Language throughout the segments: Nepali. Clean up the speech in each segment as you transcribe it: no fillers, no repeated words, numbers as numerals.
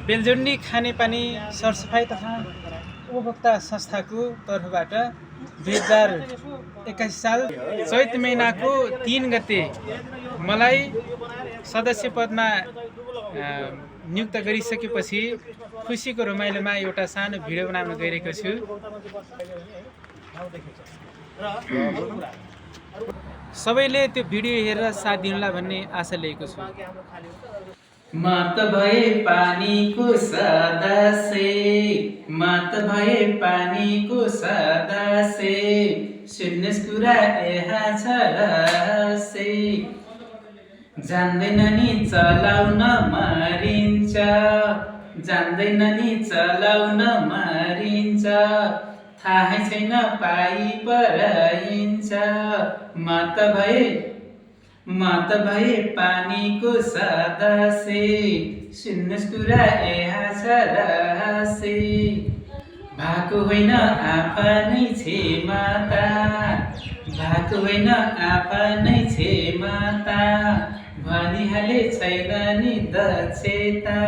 बेलजोन्डी खानेपानी सरसफाई तथा उपभोक्ता संस्थाको तर्फबाट 2021 साल चैत महिनाको 3 गते मलाई सदस्य पदमा नियुक्त गरिसकेपछि खुसीको रमाइलोमा एउटा सानो भिडियो बनाउन गइरहेको छु। सबैले त्यो भिडियो हेरेर साथ दिनुला भन्ने आशा लिएको छु। मत भए पानीको सदस्य, मत भए पानीको सदस्य, सुन्नुहोस् कुरा यहाँ छ रहस्य। जान्दैन नि चलाउन मरिन्छ, जान्दैन नि चलाउन मरिन्छ, थाहै छैन पाइ परइन्छ। मत भए पानीको सदस्य, सुन्नुहोस् कुरा यहाँ छ रहस्य। भएको होइन आफ्नै क्षमता, भएको होइन आफ्नै क्षमता, भनिहाले छैन नि दक्षता।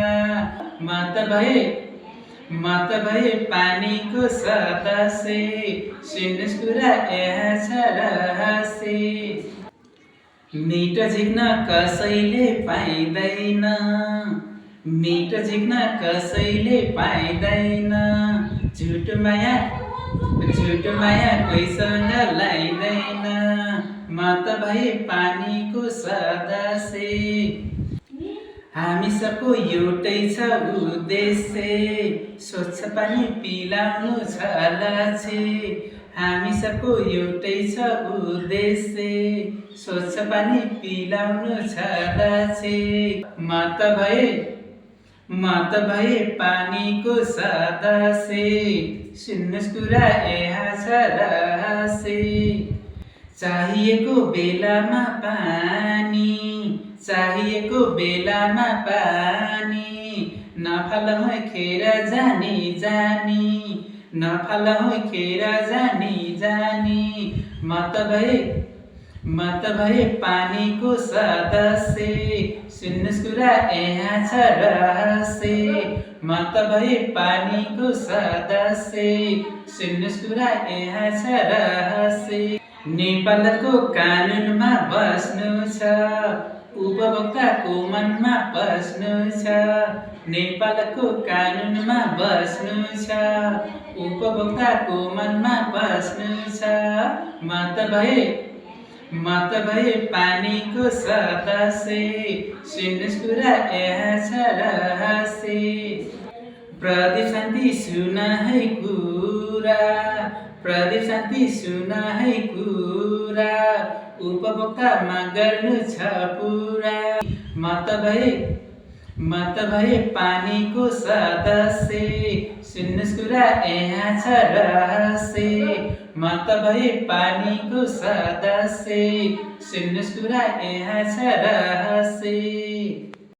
मत भए पानीको सदस्य, सुन्नुहोस् कुरा यहाँ छ रहस्य। मिठो झिक्न कसैले पाइँदैन, मिठो झिक्न कसैले पाइँदैन, झुट माया कोहीसँग लाइँदैन। मत भए पानीको सदस्य, हामी सबको एउटै छ उद्देश्य, स्वच्छ पानी पिलाउनु छ लक्ष्य। हामी सबको एउटै छ उद्देश्य, स्वच्छ पानी पिलाउनु छ लक्ष्य। मत भए पानीको सदस्य, सुन्नुहोस् कुरा यहाँ छ रहस्य। चाहिएको बेलामा पानी, चाहिएको बेलामा पानी, नफालौँ खेर जानी जानी, नफालौँ खेर जानी जानी। मत भए पानीको सदस्य, सुन्नुहोस् कुरा यहाँ छ रहस्य। मत भए पानीको सदस्य, सुन्नुहोस् कुरा यहाँ छ रहस्य। नेपालको कानुनमा बस्नु छ, उपभोक्ताको मनमा बस्नु छ। नेपालको कानुनमा बस्नु छ, उपभोक्ताको मनमा बस्नु छ। मत भए पानीको सदस्य, सुन्नुहोस् कुरा यहाँ छ रहस्य। प्रदीप शान्ति सुन है कुरा, प्रदीप शान्ति सुन है कुरा, उपभोक्तामा गर्नु छ पुरा। मत भए पानीको सदस्य, सुन्नुहोस् कुरा यहाँ छ रहस्य। मत भए पानीको सदस्य, सुन्नुहोस् कुरा यहाँ छ रहस्य।